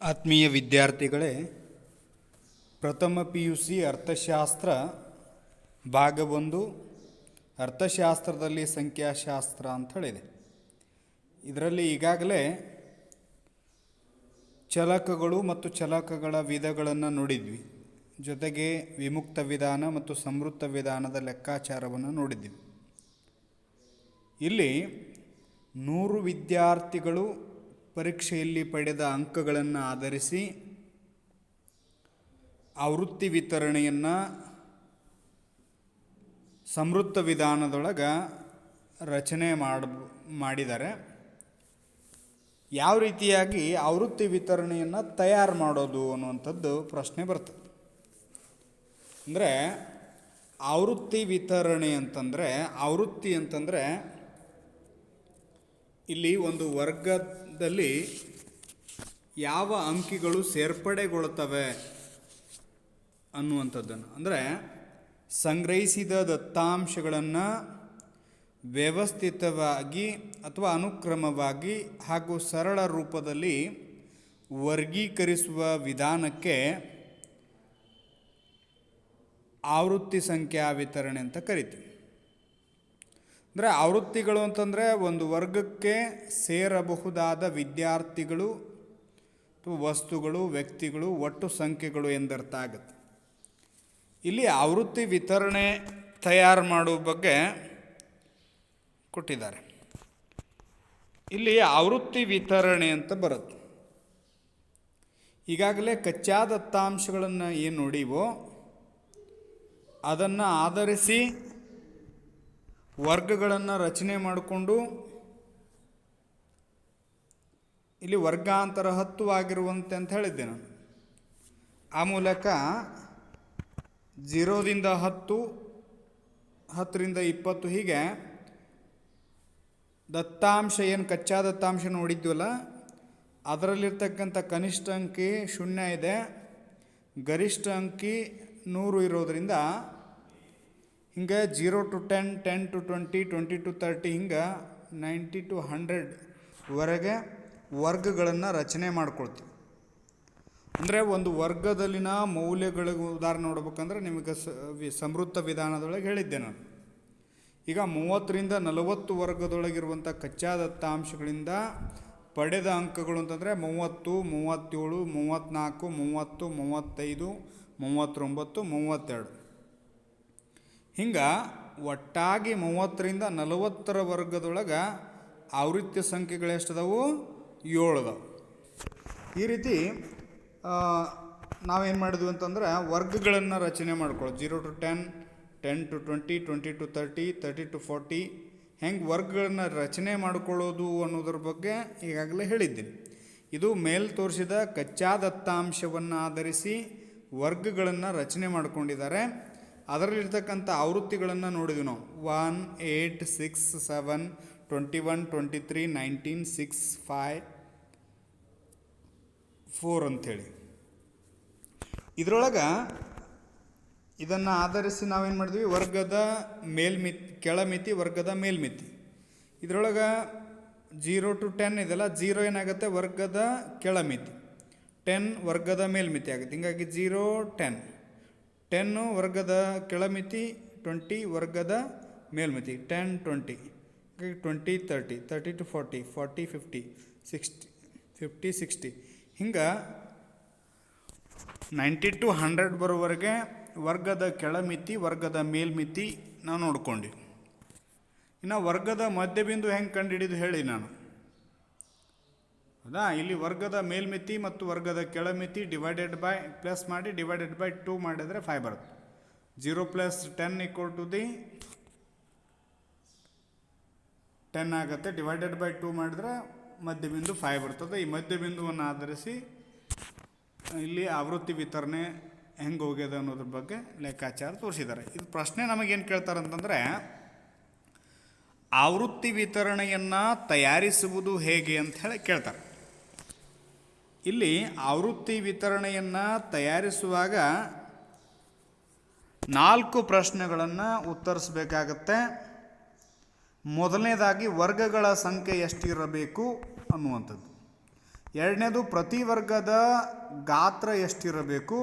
ಆತ್ಮೀಯ ವಿದ್ಯಾರ್ಥಿಗಳೇ, ಪ್ರಥಮ PUC ಅರ್ಥಶಾಸ್ತ್ರ ಭಾಗ 1 ಅರ್ಥಶಾಸ್ತ್ರದಲ್ಲಿ ಸಂಖ್ಯಾಶಾಸ್ತ್ರ ಅಂತ ಹೇಳಿದೆ. ಇದರಲ್ಲಿ ಈಗಾಗಲೇ ಚಲಕಗಳು ಮತ್ತು ಚಲಕಗಳ ವಿಧಗಳನ್ನು ನೋಡಿದ್ವಿ. ಜೊತೆಗೆ ವಿಮುಕ್ತ ವಿಧಾನ ಮತ್ತು ಸಂವೃತ್ತ ವಿಧಾನದ ಲೆಕ್ಕಾಚಾರವನ್ನು ನೋಡಿದ್ವಿ. ಇಲ್ಲಿ 100 ವಿದ್ಯಾರ್ಥಿಗಳು ಪರೀಕ್ಷೆಯಲ್ಲಿ ಪಡೆದ ಅಂಕಗಳನ್ನು ಆಧರಿಸಿ ಆವೃತ್ತಿ ವಿತರಣೆಯನ್ನು ಸಂವೃತ್ತ ವಿಧಾನದೊಳಗೆ ರಚನೆ ಮಾಡಿದ್ದಾರೆ. ಯಾವ ರೀತಿಯಾಗಿ ಆವೃತ್ತಿ ವಿತರಣೆಯನ್ನು ತಯಾರು ಮಾಡೋದು ಅನ್ನುವಂಥದ್ದು ಪ್ರಶ್ನೆ ಬರ್ತದೆ. ಅಂದರೆ ಆವೃತ್ತಿ ವಿತರಣೆ ಅಂತಂದರೆ, ಆವೃತ್ತಿ ಅಂತಂದರೆ ಇಲ್ಲಿ ಒಂದು ವರ್ಗದಲ್ಲಿ ಯಾವ ಅಂಕಿಗಳು ಸೇರ್ಪಡೆಗೊಳ್ತವೆ ಅನ್ನುವಂಥದ್ದನ್ನು, ಅಂದರೆ ಸಂಗ್ರಹಿಸಿದ ದತ್ತಾಂಶಗಳನ್ನು ವ್ಯವಸ್ಥಿತವಾಗಿ ಅಥವಾ ಅನುಕ್ರಮವಾಗಿ ಹಾಗೂ ಸರಳ ರೂಪದಲ್ಲಿ ವರ್ಗೀಕರಿಸುವ ವಿಧಾನಕ್ಕೆ ಆವೃತ್ತಿ ಸಂಖ್ಯಾ ವಿತರಣೆ ಅಂತ ಕರಿತೀವಿ. ಅಂದರೆ ಆವೃತ್ತಿಗಳು ಅಂತಂದರೆ ಒಂದು ವರ್ಗಕ್ಕೆ ಸೇರಬಹುದಾದ ವಿದ್ಯಾರ್ಥಿಗಳು, ವಸ್ತುಗಳು, ವ್ಯಕ್ತಿಗಳು, ಒಟ್ಟು ಸಂಖ್ಯೆಗಳು ಎಂದರ್ಥ ಆಗುತ್ತೆ. ಇಲ್ಲಿ ಆವೃತ್ತಿ ವಿತರಣೆ ತಯಾರು ಮಾಡುವ ಬಗ್ಗೆ ಕೊಟ್ಟಿದ್ದಾರೆ. ಇಲ್ಲಿ ಆವೃತ್ತಿ ವಿತರಣೆ ಅಂತ ಬರುತ್ತೆ. ಈಗಾಗಲೇ ಕಚ್ಚಾ ದತ್ತಾಂಶಗಳನ್ನು ಏನು ನೋಡಿವೋ ಅದನ್ನು ಆಧರಿಸಿ ವರ್ಗಗಳನ್ನು ರಚನೆ ಮಾಡಿಕೊಂಡು ಇಲ್ಲಿ ವರ್ಗಾಂತರ 10 ಆಗಿರುವಂತೆ ಅಂತ ಹೇಳಿದ್ದೆ ನಾನು. ಆ ಮೂಲಕ 0ರಿಂದ 10, 10ರಿಂದ 20 ಹೀಗೆ ದತ್ತಾಂಶ ಏನು ಕಚ್ಚಾ ದತ್ತಾಂಶ ನೋಡಿದ್ವಲ್ಲ ಅದರಲ್ಲಿರ್ತಕ್ಕಂಥ ಕನಿಷ್ಠ ಅಂಕಿ 0 ಇದೆ, ಗರಿಷ್ಠ ಅಂಕಿ 100 ಇರೋದರಿಂದ ಹಿಂಗೆ 0 to 10, 10 to 20, 20 to 30 ಹಿಂಗೆ 90 to 100ವರೆಗೆ ವರ್ಗಗಳನ್ನು ರಚನೆ ಮಾಡ್ಕೊಳ್ತೀವಿ. ಅಂದರೆ ಒಂದು ವರ್ಗದಲ್ಲಿನ ಮೌಲ್ಯಗಳಿಗೆ ಉದಾಹರಣೆ ನೋಡ್ಬೇಕಂದ್ರೆ ನಿಮಗೆ ಸಂವೃತ್ತ ವಿಧಾನದೊಳಗೆ ಹೇಳಿದ್ದೆ ನಾನು. ಈಗ 30ರಿಂದ 40 ವರ್ಗದೊಳಗಿರುವಂಥ ಕಚ್ಚಾ ದತ್ತಾಂಶಗಳಿಂದ ಪಡೆದ ಅಂಕಗಳು ಅಂತಂದರೆ 30, 37, 34, 30, 35, 39, 32 ಹಿಂಗೆ ಒಟ್ಟಾಗಿ 30ರಿಂದ 40 ವರ್ಗದೊಳಗೆ ಆವೃತ್ತಿ ಸಂಖ್ಯೆಗಳು ಎಷ್ಟದವು? 7 ಅದಾವೆ. ಈ ರೀತಿ ನಾವೇನು ಮಾಡಿದ್ವಿ ಅಂತಂದ್ರೆ ವರ್ಗಗಳನ್ನು ರಚನೆ ಮಾಡ್ಕೊಳ್ಳೋದು. 0 to 10, 10 to 20, 20 to 30, 30 to 40 ಹೆಂಗೆ ವರ್ಗಗಳನ್ನು ರಚನೆ ಮಾಡಿಕೊಳ್ಳೋದು ಅನ್ನೋದ್ರ ಬಗ್ಗೆ ಈಗಾಗಲೇ ಹೇಳಿದ್ದೀನಿ. ಇದು ಮೇಲೆ ತೋರಿಸಿದ ಕಚ್ಚಾ ದತ್ತಾಂಶವನ್ನು ಆಧರಿಸಿ ವರ್ಗಗಳನ್ನು ರಚನೆ ಮಾಡ್ಕೊಂಡಿದ್ದಾರೆ. ಅದರಲ್ಲಿರ್ತಕ್ಕಂಥ ಆವೃತ್ತಿಗಳನ್ನು ನೋಡಿದ್ವಿ ನಾವು. 1, 8, 6, 7, 21, 23, 19, 6, 5, 4 ಅಂಥೇಳಿ. ಇದರೊಳಗೆ ಇದನ್ನು ಆಧರಿಸಿ ನಾವೇನು ಮಾಡಿದ್ವಿ? ವರ್ಗದ ಮೇಲ್ಮಿತಿ, ಕೆಳಮಿತಿ, ವರ್ಗದ ಮೇಲ್ಮಿತಿ. ಇದರೊಳಗೆ 0 to 10 ಇದೆಲ್ಲ, 0 ಏನಾಗುತ್ತೆ? ವರ್ಗದ ಕೆಳಮಿತಿ. 10 ವರ್ಗದ ಮೇಲ್ಮಿತಿ ಆಗುತ್ತೆ. ಹೀಗಾಗಿ 0, 10. 10 ವರ್ಗದ ಕೆಳಮಿತಿ, 20 ವರ್ಗದ ಮೇಲ್ಮಿತಿ. 10, 20, 20, 30, 30 to 40, 40, 50, 60, 50, 60 ಹಿಂಗೆ 90 to 100 ಬರೋವರೆಗೆ ವರ್ಗದ ಕೆಳಮಿತಿ, ವರ್ಗದ ಮೇಲ್ಮಿತಿ ನಾವು ನೋಡ್ಕೊಂಡ್ವಿ. ಇನ್ನು ವರ್ಗದ ಮಧ್ಯಬಿಂದು ಹೆಂಗೆ ಕಂಡುಹಿಡಿದು ಹೇಳಿ ನಾನು. ಹೌದಾ? ಇಲ್ಲಿ ವರ್ಗದ ಮೇಲ್ಮಿತಿ ಮತ್ತು ವರ್ಗದ ಕೆಳಮಿತಿ ಡಿವೈಡೆಡ್ ಬೈ ಪ್ಲಸ್ ಮಾಡಿ ಡಿವೈಡೆಡ್ ಬೈ 2 ಮಾಡಿದರೆ 5 ಬರುತ್ತೆ. 0 + 10 = 10 ಆಗುತ್ತೆ. ಡಿವೈಡೆಡ್ ಬೈ 2 ಮಾಡಿದ್ರೆ ಮಧ್ಯಬಿಂದು 5 ಬರ್ತದೆ. ಈ ಮಧ್ಯಬಿಂದುವನ್ನು ಆಧರಿಸಿ ಇಲ್ಲಿ ಆವೃತ್ತಿ ವಿತರಣೆ ಹೆಂಗೆ ಹೋಗ್ಯದ ಅನ್ನೋದ್ರ ಬಗ್ಗೆ ಲೆಕ್ಕಾಚಾರ ತೋರಿಸಿದ್ದಾರೆ. ಇದು ಪ್ರಶ್ನೆ ನಮಗೇನು ಕೇಳ್ತಾರೆ ಅಂತಂದರೆ, ಆವೃತ್ತಿ ವಿತರಣೆಯನ್ನು ತಯಾರಿಸುವುದು ಹೇಗೆ ಅಂತ ಹೇಳಿ ಕೇಳ್ತಾರೆ. ಇಲ್ಲಿ ಆವೃತ್ತಿ ವಿತರಣೆಯನ್ನು ತಯಾರಿಸುವಾಗ 4 ಪ್ರಶ್ನೆಗಳನ್ನು ಉತ್ತರಿಸಬೇಕಾಗತ್ತೆ. ಮೊದಲನೇದಾಗಿ ವರ್ಗಗಳ ಸಂಖ್ಯೆ ಎಷ್ಟಿರಬೇಕು ಅನ್ನುವಂಥದ್ದು. ಎರಡನೇದು ಪ್ರತಿ ವರ್ಗದ ಗಾತ್ರ ಎಷ್ಟಿರಬೇಕು.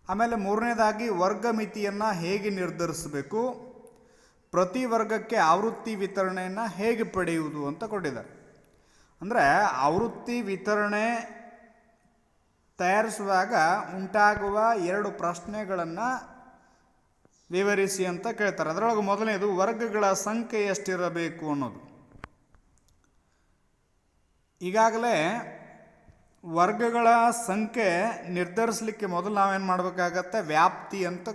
ಆಮೇಲೆ ಮೂರನೇದಾಗಿ ವರ್ಗ ಮಿತಿಯನ್ನು ಹೇಗೆ ನಿರ್ಧರಿಸಬೇಕು, ಪ್ರತಿ ವರ್ಗಕ್ಕೆ ಆವೃತ್ತಿ ವಿತರಣೆಯನ್ನು ಹೇಗೆ ಪಡೆಯುವುದು ಅಂತ ಕೊಟ್ಟಿದ್ದಾರೆ. ಅಂದರೆ ಆವೃತ್ತಿ ವಿತರಣೆ ತಯಾರಿಸುವಾಗ ಉಂಟಾಗುವ 2 ಪ್ರಶ್ನೆಗಳನ್ನು ವಿವರಿಸಿ ಅಂತ ಕೇಳ್ತಾರೆ. ಅದರೊಳಗೆ ಮೊದಲನೇದು ವರ್ಗಗಳ ಸಂಖ್ಯೆ ಎಷ್ಟಿರಬೇಕು ಅನ್ನೋದು. ಈಗಾಗಲೇ ವರ್ಗಗಳ ಸಂಖ್ಯೆ ನಿರ್ಧರಿಸಲಿಕ್ಕೆ ಮೊದಲು ನಾವೇನು ಮಾಡಬೇಕಾಗತ್ತೆ, ವ್ಯಾಪ್ತಿ ಅಂತ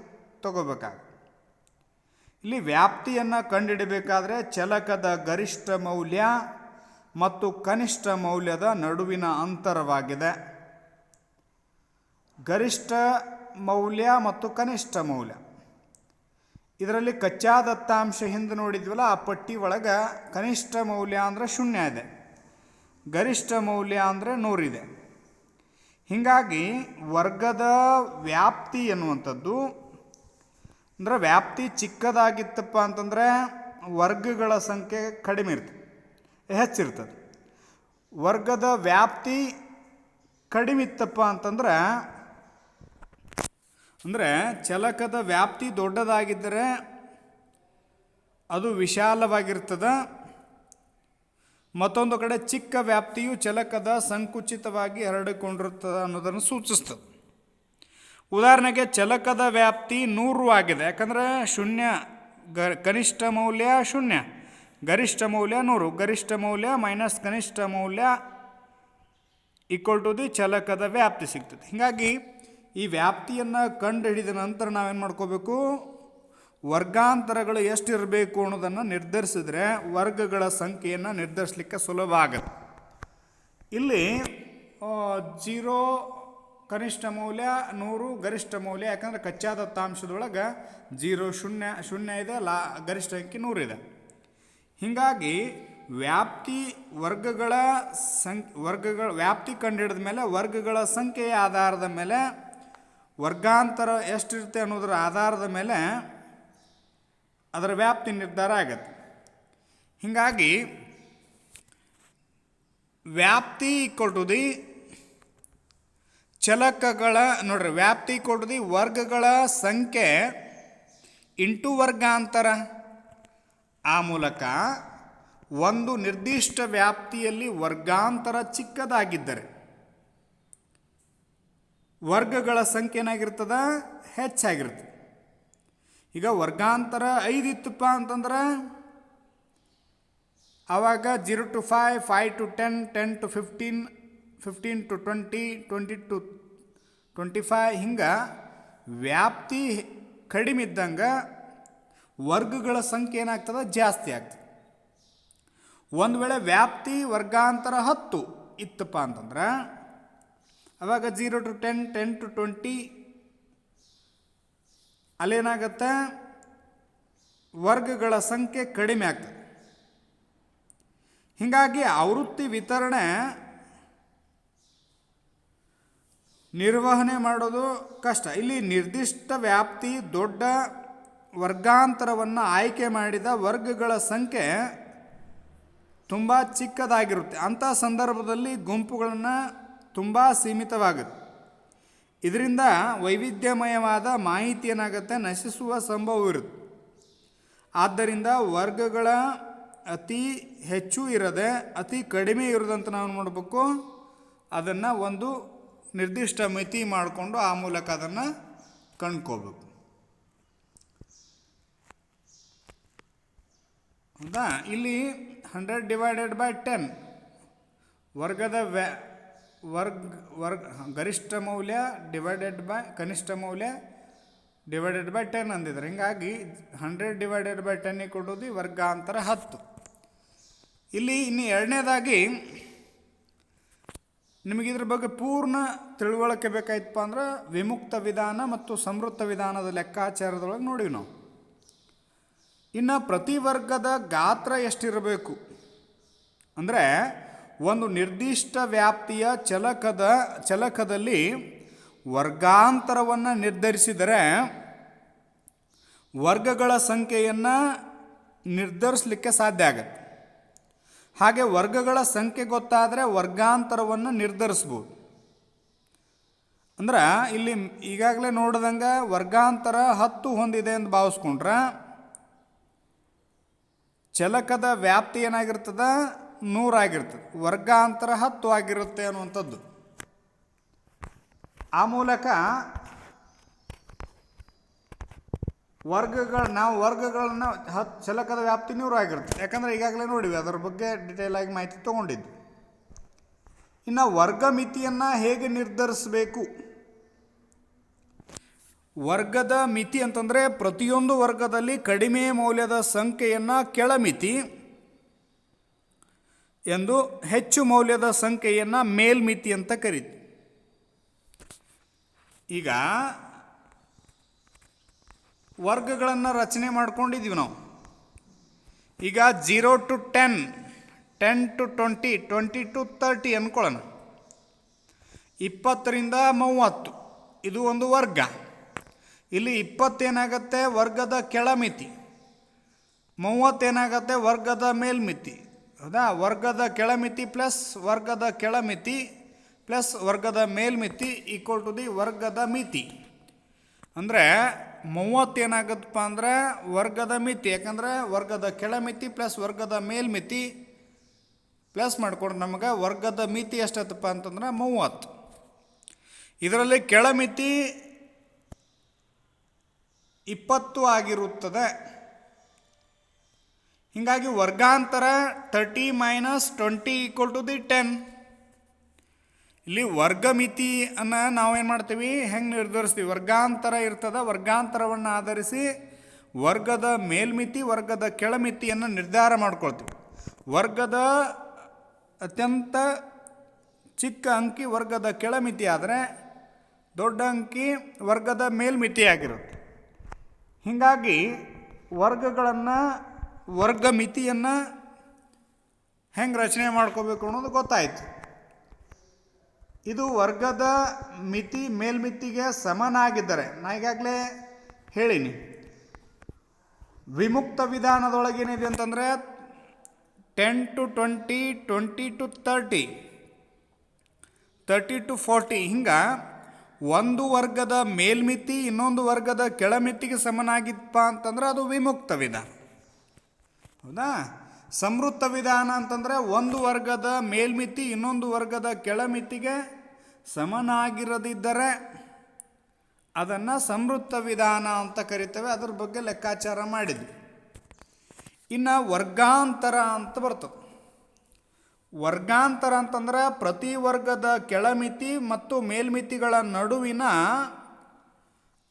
ತಗೋಬೇಕಾಗುತ್ತೆ. ಇಲ್ಲಿ ವ್ಯಾಪ್ತಿಯನ್ನು ಕಂಡುಹಿಡಬೇಕಾದ್ರೆ ಚಲಕದ ಗರಿಷ್ಠ ಮೌಲ್ಯ ಮತ್ತು ಕನಿಷ್ಠ ಮೌಲ್ಯದ ನಡುವಿನ ಅಂತರವಾಗಿದೆ. ಗರಿಷ್ಠ ಮೌಲ್ಯ ಮತ್ತು ಕನಿಷ್ಠ ಮೌಲ್ಯ, ಇದರಲ್ಲಿ ಕಚ್ಚಾ ದತ್ತಾಂಶ ಹಿಂದೆ ನೋಡಿದ್ವಲ್ಲ, ಆ ಪಟ್ಟಿ ಒಳಗೆ ಕನಿಷ್ಠ ಮೌಲ್ಯ ಅಂದರೆ 0 ಇದೆ, ಗರಿಷ್ಠ ಮೌಲ್ಯ ಅಂದರೆ 100 ಇದೆ. ಹೀಗಾಗಿ ವರ್ಗದ ವ್ಯಾಪ್ತಿ ಎನ್ನುವಂಥದ್ದು, ಅಂದರೆ ವ್ಯಾಪ್ತಿ ಚಿಕ್ಕದಾಗಿತ್ತಪ್ಪ ಅಂತಂದರೆ ವರ್ಗಗಳ ಸಂಖ್ಯೆ ಕಡಿಮೆ ಇರ್ತದೆ, ಹೆಚ್ಚಿರ್ತದೆ. ವರ್ಗದ ವ್ಯಾಪ್ತಿ ಕಡಿಮೆ ಇತ್ತಪ್ಪ ಅಂತಂದ್ರೆ, ಅಂದರೆ ಚಲಕದ ವ್ಯಾಪ್ತಿ ದೊಡ್ಡದಾಗಿದ್ದರೆ ಅದು ವಿಶಾಲವಾಗಿರ್ತದೆ. ಮತ್ತೊಂದು ಕಡೆ ಚಿಕ್ಕ ವ್ಯಾಪ್ತಿಯು ಚಲಕದ ಸಂಕುಚಿತವಾಗಿ ಹರಡಿಕೊಂಡಿರುತ್ತದೆ ಅನ್ನೋದನ್ನು ಸೂಚಿಸ್ತದೆ. ಉದಾಹರಣೆಗೆ ಚಲಕದ ವ್ಯಾಪ್ತಿ 100 ಆಗಿದೆ, ಯಾಕಂದರೆ 0 ಕನಿಷ್ಠ ಮೌಲ್ಯ 0, ಗರಿಷ್ಠ ಮೌಲ್ಯ 100, ಗರಿಷ್ಠ ಮೌಲ್ಯ ಮೈನಸ್ ಕನಿಷ್ಠ ಮೌಲ್ಯ = ಚಲಕದ ವ್ಯಾಪ್ತಿ ಸಿಗ್ತದೆ. ಹೀಗಾಗಿ ಈ ವ್ಯಾಪ್ತಿಯನ್ನು ಕಂಡುಹಿಡಿದ ನಂತರ ನಾವೇನು ಮಾಡ್ಕೋಬೇಕು, ವರ್ಗಾಂತರಗಳು ಎಷ್ಟಿರಬೇಕು ಅನ್ನೋದನ್ನು ನಿರ್ಧರಿಸಿದ್ರೆ ವರ್ಗಗಳ ಸಂಖ್ಯೆಯನ್ನು ನಿರ್ಧರಿಸಲಿಕ್ಕೆ ಸುಲಭ ಆಗುತ್ತೆ. ಇಲ್ಲಿ 0 ಕನಿಷ್ಠ ಮೌಲ್ಯ, 100 ಗರಿಷ್ಠ ಮೌಲ್ಯ, ಯಾಕಂದರೆ ಕಚ್ಚಾ ದತ್ತಾಂಶದೊಳಗೆ 0 0 ಇದೆ, ಗರಿಷ್ಠ ಅಂಕಿ 100 ಇದೆ. ಹೀಗಾಗಿ ವ್ಯಾಪ್ತಿ ವರ್ಗಗಳ ವ್ಯಾಪ್ತಿ ಕಂಡುಹಿಡಿದ ಮೇಲೆ ವರ್ಗಗಳ ಸಂಖ್ಯೆಯ ಆಧಾರದ ಮೇಲೆ ವರ್ಗಾಂತರ ಎಷ್ಟಿರುತ್ತೆ ಅನ್ನೋದರ ಆಧಾರದ ಮೇಲೆ ಅದರ ವ್ಯಾಪ್ತಿ ನಿರ್ಧಾರ ಆಗುತ್ತೆ. ಹೀಗಾಗಿ ವ್ಯಾಪ್ತಿ = ಚಲಕಗಳ ನೋಡ್ರಿ, ವ್ಯಾಪ್ತಿ = ವರ್ಗಗಳ ಸಂಖ್ಯೆ ಇಂಟು ವರ್ಗಾಂತರ. ಆ ಮೂಲಕ ಒಂದು ನಿರ್ದಿಷ್ಟ ವ್ಯಾಪ್ತಿಯಲ್ಲಿ ವರ್ಗಾಂತರ ಚಿಕ್ಕದಾಗಿದ್ದರೆ ವರ್ಗಗಳ ಸಂಖ್ಯೆ ಏನಾಗಿರ್ತದ, ಹೆಚ್ಚಾಗಿರ್ತದೆ. ಈಗ ವರ್ಗಾಂತರ 5 ಇತ್ತಪ್ಪ ಅಂತಂದ್ರೆ ಆವಾಗ 0 to 5, 5 to 10, 10 to 15, 15 to 20, 20 to 25 ಹಿಂಗೆ ವ್ಯಾಪ್ತಿ ಕಡಿಮೆ ಇದ್ದಂಗೆ ವರ್ಗಗಳ ಸಂಖ್ಯೆ ಏನಾಗ್ತದೆ, ಜಾಸ್ತಿ ಆಗ್ತದೆ. ಒಂದು ವೇಳೆ ವ್ಯಾಪ್ತಿ ವರ್ಗಾಂತರ 10 ಇತ್ತಪ್ಪ ಅಂತಂದ್ರೆ ಆವಾಗ 0 to 10, 10 to 20 ಅಲ್ಲೇನಾಗತ್ತೆ, ವರ್ಗಗಳ ಸಂಖ್ಯೆ ಕಡಿಮೆ ಆಗ್ತದೆ. ಹೀಗಾಗಿ ಆವೃತ್ತಿ ವಿತರಣೆ ನಿರ್ವಹಣೆ ಮಾಡೋದು ಕಷ್ಟ. ಇಲ್ಲಿ ನಿರ್ದಿಷ್ಟ ವ್ಯಾಪ್ತಿ ದೊಡ್ಡ ವರ್ಗಾಂತರವನ್ನು ಆಯ್ಕೆ ಮಾಡಿದ ವರ್ಗಗಳ ಸಂಖ್ಯೆ ತುಂಬ ಚಿಕ್ಕದಾಗಿರುತ್ತೆ. ಅಂಥ ಸಂದರ್ಭದಲ್ಲಿ ಗುಂಪುಗಳನ್ನು ತುಂಬ ಸೀಮಿತವಾಗುತ್ತೆ. ಇದರಿಂದ ವೈವಿಧ್ಯಮಯವಾದ ಮಾಹಿತಿ ಏನಾಗುತ್ತೆ, ನಶಿಸುವ ಸಂಭವವಿರುತ್ತೆ. ಆದ್ದರಿಂದ ವರ್ಗಗಳ ಅತಿ ಹೆಚ್ಚು ಇರದೆ ಅತಿ ಕಡಿಮೆ ಇರೋದಂತ ನಾವು ನೋಡಬೇಕು. ಅದನ್ನು ಒಂದು ನಿರ್ದಿಷ್ಟ ಮಿತಿ ಮಾಡಿಕೊಂಡು ಆ ಮೂಲಕ ಅದನ್ನು ಕಂಡ್ಕೋಬೇಕು. ಹೌದಾ? ಇಲ್ಲಿ 100/10 ವರ್ಗದ ಗರಿಷ್ಠ ಮೌಲ್ಯ ಕನಿಷ್ಠ ಮೌಲ್ಯ /10 ಅಂದಿದ್ದಾರೆ. ಹೀಗಾಗಿ 100/10 ವರ್ಗಾಂತರ 10. ಇಲ್ಲಿ ಇನ್ನು ಎರಡನೇದಾಗಿ ನಿಮಗಿದ್ರ ಬಗ್ಗೆ ಪೂರ್ಣ ತಿಳುವಳಿಕೆ ಬೇಕಾಯ್ತಪ್ಪ ಅಂದ್ರೆ ವಿಮುಕ್ತ ವಿಧಾನ ಮತ್ತು ಸಂವೃತ್ತ ವಿಧಾನದ ಲೆಕ್ಕಾಚಾರದೊಳಗೆ ನೋಡಿವಿ ನಾವು. ಇನ್ನು ಪ್ರತಿ ವರ್ಗದ ಗಾತ್ರ ಎಷ್ಟಿರಬೇಕು ಅಂದರೆ, ಒಂದು ನಿರ್ದಿಷ್ಟ ವ್ಯಾಪ್ತಿಯ ಚಲಕದಲ್ಲಿ ವರ್ಗಾಂತರವನ್ನು ನಿರ್ಧರಿಸಿದರೆ ವರ್ಗಗಳ ಸಂಖ್ಯೆಯನ್ನು ನಿರ್ಧರಿಸಲಿಕ್ಕೆ ಸಾಧ್ಯ ಆಗುತ್ತೆ. ಹಾಗೆ ವರ್ಗಗಳ ಸಂಖ್ಯೆ ಗೊತ್ತಾದರೆ ವರ್ಗಾಂತರವನ್ನು ನಿರ್ಧರಿಸ್ಬೋದು. ಅಂದ್ರೆ ಇಲ್ಲಿ ಈಗಾಗಲೇ ನೋಡಿದಂಗೆ ವರ್ಗಾಂತರ 10 ಹೊಂದಿದೆ ಅಂತ ಭಾವಿಸ್ಕೊಂಡ್ರೆ ಚಲಕದ ವ್ಯಾಪ್ತಿ ಏನಾಗಿರ್ತದೆ 100 ಆಗಿರ್ತದೆ, ವರ್ಗಾಂತರ 10 ಆಗಿರುತ್ತೆ ಅನ್ನುವಂಥದ್ದು. ಆ ಮೂಲಕ ನಾವು ವರ್ಗಗಳನ್ನ ಚಲಕದ ವ್ಯಾಪ್ತಿ 100 ಆಗಿರ್ತದೆ. ಯಾಕಂದರೆ ಈಗಾಗಲೇ ನೋಡಿವಿ, ಅದರ ಬಗ್ಗೆ ಡಿಟೇಲ್ ಆಗಿ ಮಾಹಿತಿ ತೊಗೊಂಡಿದ್ವಿ. ಇನ್ನು ವರ್ಗ ಮಿತಿಯನ್ನು ಹೇಗೆ ನಿರ್ಧರಿಸಬೇಕು? ವರ್ಗದ ಮಿತಿ ಅಂತಂದರೆ ಪ್ರತಿಯೊಂದು ವರ್ಗದಲ್ಲಿ ಕಡಿಮೆ ಮೌಲ್ಯದ ಸಂಖ್ಯೆಯನ್ನು ಕೆಳಮಿತಿ ಎಂದು, ಹೆಚ್ಚು ಮೌಲ್ಯದ ಸಂಖ್ಯೆಯನ್ನು ಮೇಲ್ಮಿತಿ ಅಂತ ಕರೀತೀವಿ. ಈಗ ವರ್ಗಗಳನ್ನು ರಚನೆ ಮಾಡ್ಕೊಂಡಿದ್ದೀವಿ ನಾವು. ಈಗ 0 to 10, 10 to 20, 20 to 30 ಅಂದ್ಕೊಳ್ಳೋಣ. 20 ರಿಂದ 30 ಇದು ಒಂದು ವರ್ಗ. ಇಲ್ಲಿ 20 ಏನಾಗುತ್ತೆ ವರ್ಗದ ಕೆಳಮಿತಿ, 30 ಏನಾಗುತ್ತೆ ವರ್ಗದ ಮೇಲ್ಮಿತಿ. ಹೌದಾ? ವರ್ಗದ ಕೆಳಮಿತಿ ಪ್ಲಸ್ ವರ್ಗದ ಕೆಳಮಿತಿ ಪ್ಲಸ್ ವರ್ಗದ ಮೇಲ್ಮಿತಿ ಈಕ್ವಲ್ ಟು ದಿ ವರ್ಗದ ಮಿತಿ. ಅಂದರೆ 30 ಏನಾಗುತ್ತಪ್ಪ ಅಂದರೆ ವರ್ಗದ ಮಿತಿ, ಯಾಕಂದರೆ ವರ್ಗದ ಕೆಳಮಿತಿ ಪ್ಲಸ್ ವರ್ಗದ ಮೇಲ್ಮಿತಿ ಪ್ಲಸ್ ಮಾಡ್ಕೊಂಡು ನಮಗೆ ವರ್ಗದ ಮಿತಿ ಎಷ್ಟಾಯ್ತಪ್ಪ ಅಂತಂದ್ರೆ 30. ಇದರಲ್ಲಿ ಕೆಳಮಿತಿ 20 ಆಗಿರುತ್ತದೆ. ಹೀಗಾಗಿ ವರ್ಗಾಂತರ 30 - 20 ಈಕ್ವಲ್ ಟು ದಿ 10. ಇಲ್ಲಿ ವರ್ಗ ಮಿತಿಯನ್ನು ನಾವೇನು ಮಾಡ್ತೀವಿ, ಹೆಂಗೆ ನಿರ್ಧರಿಸ್ತೀವಿ? ವರ್ಗಾಂತರ ಇರ್ತದೆ, ವರ್ಗಾಂತರವನ್ನು ಆಧರಿಸಿ ವರ್ಗದ ಮೇಲ್ಮಿತಿ ವರ್ಗದ ಕೆಳಮಿತಿಯನ್ನು ನಿರ್ಧಾರ ಮಾಡ್ಕೊಳ್ತೀವಿ. ವರ್ಗದ ಅತ್ಯಂತ ಚಿಕ್ಕ ಅಂಕಿ ವರ್ಗದ ಕೆಳಮಿತಿ ಆದರೆ ದೊಡ್ಡ ಅಂಕಿ ವರ್ಗದ ಮೇಲ್ಮಿತಿ ಆಗಿರುತ್ತೆ. ಹೀಗಾಗಿ ವರ್ಗ ಮಿತಿಯನ್ನು ಹೆಂಗೆ ರಚನೆ ಮಾಡ್ಕೋಬೇಕು ಅನ್ನೋದು ಗೊತ್ತಾಯಿತು. ಇದು ವರ್ಗದ ಮಿತಿ ಮೇಲ್ಮಿತಿಗೆ ಸಮನಾಗಿದ್ದರೆ, ನಾ ಈಗಾಗಲೇ ಹೇಳೀನಿ, ವಿಮುಕ್ತ ವಿಧಾನದೊಳಗೇನಿದೆ ಅಂತಂದರೆ 10 to 20, 20 to 30, 30 to 40 ಹಿಂಗೆ ಒಂದು ವರ್ಗದ ಮೇಲ್ಮಿತಿ ಇನ್ನೊಂದು ವರ್ಗದ ಕೆಳಮಿತಿಗೆ ಸಮನಾಗಿತ್ತಪ್ಪ ಅಂತಂದ್ರೆ ಅದು ವಿಮುಕ್ತ ವಿಧಾನ. ಹೌದಾ? ಸಂವೃತ್ತ ವಿಧಾನ ಅಂತಂದರೆ ಒಂದು ವರ್ಗದ ಮೇಲ್ಮಿತಿ ಇನ್ನೊಂದು ವರ್ಗದ ಕೆಳಮಿತಿಗೆ ಸಮನಾಗಿರದಿದ್ದರೆ ಅದನ್ನು ಸಂವೃತ್ತ ವಿಧಾನ ಅಂತ ಕರಿತೇವೆ. ಅದ್ರ ಬಗ್ಗೆ ಲೆಕ್ಕಾಚಾರ ಮಾಡಿದ್ವಿ. ಇನ್ನು ವರ್ಗಾಂತರ ಅಂತ ಬರ್ತದೆ. ವರ್ಗಾಂತರ ಅಂತಂದ್ರೆ ಪ್ರತಿ ವರ್ಗದ ಕೆಳಮಿತಿ ಮತ್ತು ಮೇಲ್ಮಿತಿಗಳ ನಡುವಿನ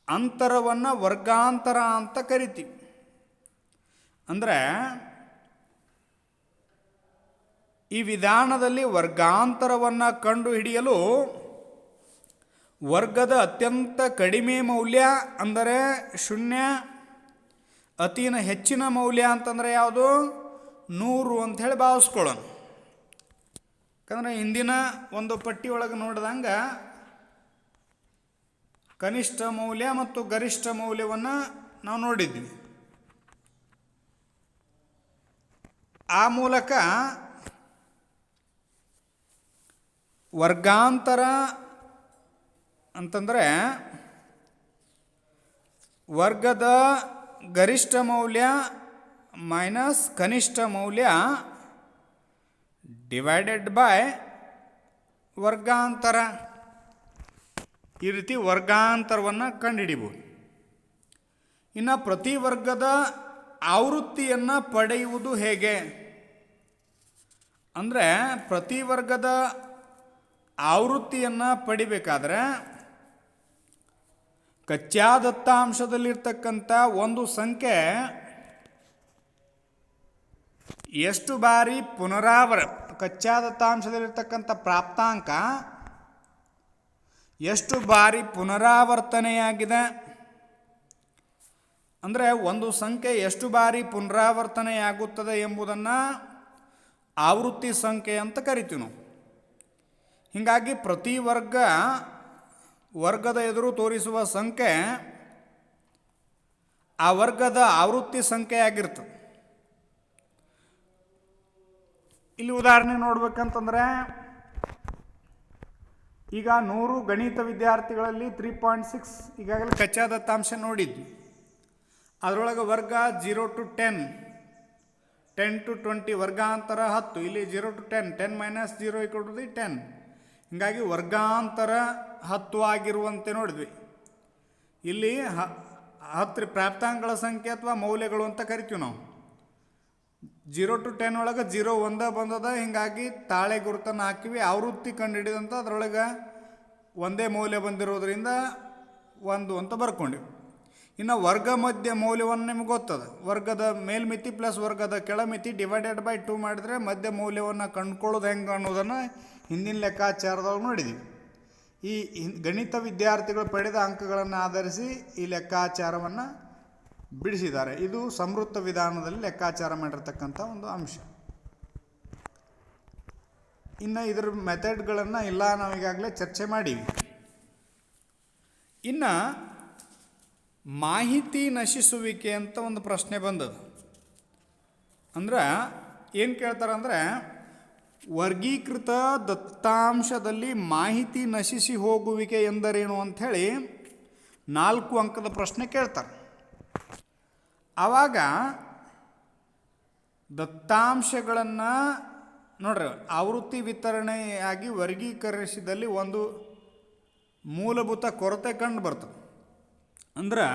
ಅಂತರವನ್ನು ವರ್ಗಾಂತರ ಅಂತ ಕರಿತೀವಿ. ಅಂದರೆ ಈ ವಿಧಾನದಲ್ಲಿ ವರ್ಗಾಂತರವನ್ನು ಕಂಡುಹಿಡಿಯಲು ವರ್ಗದ ಅತ್ಯಂತ ಕಡಿಮೆ ಮೌಲ್ಯ ಅಂದರೆ 0, ಅತಿ ಹೆಚ್ಚಿನ ಮೌಲ್ಯ ಅಂತಂದರೆ ಯಾವುದು 100 ಅಂಥೇಳಿ ಭಾವಿಸ್ಕೊಳ್ಳೋಣ. ಯಾಕಂದರೆ ಹಿಂದಿನ ಒಂದು ಪಟ್ಟಿ ಒಳಗೆ ನೋಡಿದಂಗೆ ಕನಿಷ್ಠ ಮೌಲ್ಯ ಮತ್ತು ಗರಿಷ್ಠ ಮೌಲ್ಯವನ್ನು ನಾವು ನೋಡಿದ್ವಿ. ಆ ಮೂಲಕ ವರ್ಗಾಂತರ ಅಂತಂದರೆ ವರ್ಗದ ಗರಿಷ್ಠ ಮೌಲ್ಯ ಮೈನಸ್ ಕನಿಷ್ಠ ಮೌಲ್ಯ ಡಿವೈಡೆಡ್ ಬೈ ವರ್ಗಾಂತರ. ಈ ರೀತಿ ವರ್ಗಾಂತರವನ್ನು ಕಂಡುಹಿಡಿಬೋದು. ಇನ್ನು ಪ್ರತಿ ವರ್ಗದ ಆವೃತ್ತಿಯನ್ನು ಪಡೆಯುವುದು ಹೇಗೆ ಅಂದರೆ, ಪ್ರತಿ ವರ್ಗದ ಆವೃತ್ತಿಯನ್ನು ಪಡಿಬೇಕಾದ್ರೆ ಕಚ್ಚಾ ದತ್ತಾಂಶದಲ್ಲಿರ್ತಕ್ಕಂಥ ಒಂದು ಸಂಖ್ಯೆ ಎಷ್ಟು ಬಾರಿ ಕಚ್ಚಾ ದತ್ತಾಂಶದಲ್ಲಿರ್ತಕ್ಕಂಥ ಪ್ರಾಪ್ತಾಂಕ ಎಷ್ಟು ಬಾರಿ ಪುನರಾವರ್ತನೆಯಾಗಿದೆ, ಅಂದರೆ ಒಂದು ಸಂಖ್ಯೆ ಎಷ್ಟು ಬಾರಿ ಪುನರಾವರ್ತನೆಯಾಗುತ್ತದೆ ಎಂಬುದನ್ನು ಆವೃತ್ತಿ ಸಂಖ್ಯೆ ಅಂತ ಕರಿತೀವಿ ನಾವು. ಹೀಗಾಗಿ ಪ್ರತಿ ವರ್ಗದ ಎದುರು ತೋರಿಸುವ ಸಂಖ್ಯೆ ಆ ವರ್ಗದ ಆವೃತ್ತಿ ಸಂಖ್ಯೆ ಆಗಿರ್ತದೆ. ಇಲ್ಲಿ ಉದಾಹರಣೆ ನೋಡ್ಬೇಕಂತಂದರೆ ಈಗ 100 ಗಣಿತ ವಿದ್ಯಾರ್ಥಿಗಳಲ್ಲಿ 3.6 ಈಗಾಗಲೇ ಕಚ್ಚಾ ದತ್ತಾಂಶ ನೋಡಿದ್ವಿ. ಅದರೊಳಗೆ ವರ್ಗ 0 to 10, 10 to 20 ವರ್ಗಾಂತರ 10. ಇಲ್ಲಿ 0 to 10, 10 minus 0 = 10. ಹೀಗಾಗಿ ವರ್ಗಾಂತರ 10 ಆಗಿರುವಂತೆ ನೋಡಿದ್ವಿ. ಇಲ್ಲಿ 10 ಪ್ರಾಪ್ತಾಂಕಗಳ ಸಂಖ್ಯೆ ಅಥವಾ ಮೌಲ್ಯಗಳು ಅಂತ ಕರಿತೀವಿ ನಾವು. 0 to 10 ಒಳಗೆ 0 ಒಂದೇ ಬಂದದ. ಹೀಗಾಗಿ ತಾಳೆ ಗುರುತನ್ನು ಹಾಕಿವಿ. ಆವೃತ್ತಿ ಕಂಡುಹಿಡಿದಂಥ ಅದರೊಳಗೆ ಒಂದೇ ಮೌಲ್ಯ ಬಂದಿರೋದ್ರಿಂದ 1 ಅಂತ ಬರ್ಕೊಂಡಿವಿ. ಇನ್ನು ವರ್ಗ ಮಧ್ಯ ಮೌಲ್ಯವನ್ನು ನಿಮ್ಗೆ ಗೊತ್ತದ. ವರ್ಗದ ಮೇಲ್ಮಿತಿ ಪ್ಲಸ್ ವರ್ಗದ ಕೆಳಮಿತಿ ಡಿವೈಡೆಡ್ ಬೈ 2 ಮಾಡಿದರೆ ಮಧ್ಯ ಮೌಲ್ಯವನ್ನು ಕಂಡುಕೊಳ್ಳೋದು ಹೆಂಗೆ ಅನ್ನೋದನ್ನು ಹಿಂದಿನ ಲೆಕ್ಕಾಚಾರದೊಳಗೆ ನೋಡಿದ್ದೀವಿ. ಈ ಗಣಿತ ವಿದ್ಯಾರ್ಥಿಗಳು ಪಡೆದ ಅಂಕಗಳನ್ನು ಆಧರಿಸಿ ಈ ಲೆಕ್ಕಾಚಾರವನ್ನು ಬಿಡಿಸಿದ್ದಾರೆ. ಇದು ಸಮೃದ್ಧ ವಿಧಾನದಲ್ಲಿ ಲೆಕ್ಕಾಚಾರ ಮಾಡಿರ್ತಕ್ಕಂಥ ಒಂದು ಅಂಶ. ಇನ್ನು ಇದರ ಮೆಥಡ್ಗಳನ್ನು ಎಲ್ಲ ನಾವು ಈಗಾಗಲೇ ಚರ್ಚೆ ಮಾಡೀವಿ. ಇನ್ನು ಮಾಹಿತಿ ನಶಿಸುವಿಕೆ ಅಂತ ಒಂದು ಪ್ರಶ್ನೆ ಬಂದದ್ದು. ಅಂದ್ರೆ ಏನು ಕೇಳ್ತಾರೆ ಅಂದರೆ, ವರ್ಗೀಕೃತ ದತ್ತಾಂಶದಲ್ಲಿ ಮಾಹಿತಿ ನಶಿಸಿ ಹೋಗುವಿಕೆ ಎಂದರೇನು ಅಂಥೇಳಿ 4 ಅಂಕದ ಪ್ರಶ್ನೆ ಕೇಳ್ತಾರೆ. ಆವಾಗ ದತ್ತಾಂಶಗಳನ್ನು ನೋಡ್ರಿ, ಆವೃತ್ತಿ ವಿತರಣೆಯಾಗಿ ವರ್ಗೀಕರಿಸಿದಲ್ಲಿ ಒಂದು ಮೂಲಭೂತ ಕೊರತೆ ಕಂಡು ಬರ್ತದೆ. ಅಂದ್ರೆ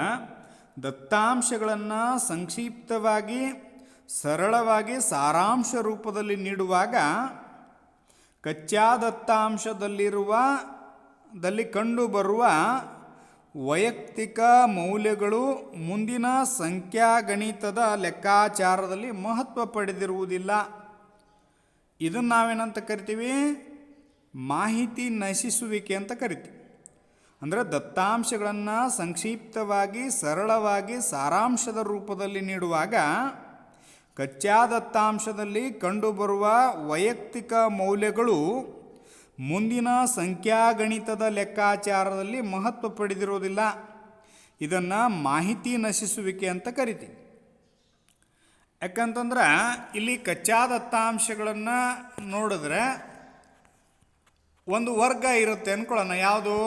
ದತ್ತಾಂಶಗಳನ್ನು ಸಂಕ್ಷಿಪ್ತವಾಗಿ ಸರಳವಾಗಿ ಸಾರಾಂಶ ರೂಪದಲ್ಲಿ ನೀಡುವಾಗ ಕಚ್ಚಾ ದತ್ತಾಂಶದಲ್ಲಿ ಕಂಡುಬರುವ ವೈಯಕ್ತಿಕ ಮೌಲ್ಯಗಳು ಮುಂದಿನ ಸಂಖ್ಯಾಗಣಿತದ ಲೆಕ್ಕಾಚಾರದಲ್ಲಿ ಮಹತ್ವ ಪಡೆದಿರುವುದಿಲ್ಲ. ಇದನ್ನು ನಾವೇನಂತ ಕರಿತೀವಿ? ಮಾಹಿತಿ ನಶಿಸುವಿಕೆ ಅಂತ ಕರಿತೀವಿ. ಅಂದರೆ ದತ್ತಾಂಶಗಳನ್ನು ಸಂಕ್ಷಿಪ್ತವಾಗಿ ಸರಳವಾಗಿ ಸಾರಾಂಶದ ರೂಪದಲ್ಲಿ ನೀಡುವಾಗ ಕಚ್ಚಾ ದತ್ತಾಂಶದಲ್ಲಿ ಕಂಡುಬರುವ ವೈಯಕ್ತಿಕ ಮೌಲ್ಯಗಳು ಮುಂದಿನ ಸಂಖ್ಯಾಗಣಿತದ ಲೆಕ್ಕಾಚಾರದಲ್ಲಿ ಮಹತ್ವ ಪಡೆದಿರುವುದಿಲ್ಲ. ಇದನ್ನು ಮಾಹಿತಿ ನಶಿಸುವಿಕೆ ಅಂತ ಕರಿತೀವಿ. ಯಾಕಂತಂದ್ರೆ ಇಲ್ಲಿ ಕಚ್ಚಾ ದತ್ತಾಂಶಗಳನ್ನು ನೋಡಿದ್ರೆ ಒಂದು ವರ್ಗ ಇರುತ್ತೆ ಅಂದ್ಕೊಳ್ಳೋಣ. ಯಾವುದು?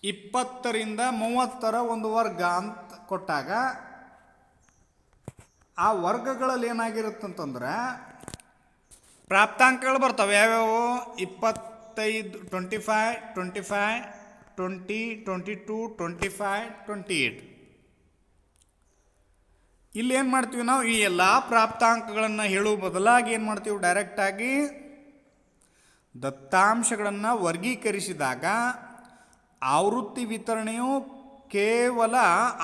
20 ರಿಂದ 30 ಒಂದು ವರ್ಗ ಅಂತ ಕೊಟ್ಟಾಗ ಆ ವರ್ಗಗಳಲ್ಲಿ ಏನಾಗಿರುತ್ತಂತಂದ್ರೆ ಪ್ರಾಪ್ತಾಂಕಗಳು ಬರ್ತವೆ. ಯಾವ್ಯಾವು? 25, 25, 25, 20, 22, 25, 28. ಇಲ್ಲಿ ಏನು ಮಾಡ್ತೀವಿ ನಾವು? ಈ ಎಲ್ಲ ಪ್ರಾಪ್ತಾಂಕಗಳನ್ನು ಹೇಳುವ ಬದಲಾಗಿ ಏನು ಮಾಡ್ತೀವಿ? ಡೈರೆಕ್ಟಾಗಿ ದತ್ತಾಂಶಗಳನ್ನು ವರ್ಗೀಕರಿಸಿದಾಗ ಆವೃತ್ತಿ ವಿತರಣೆಯು ಕೇವಲ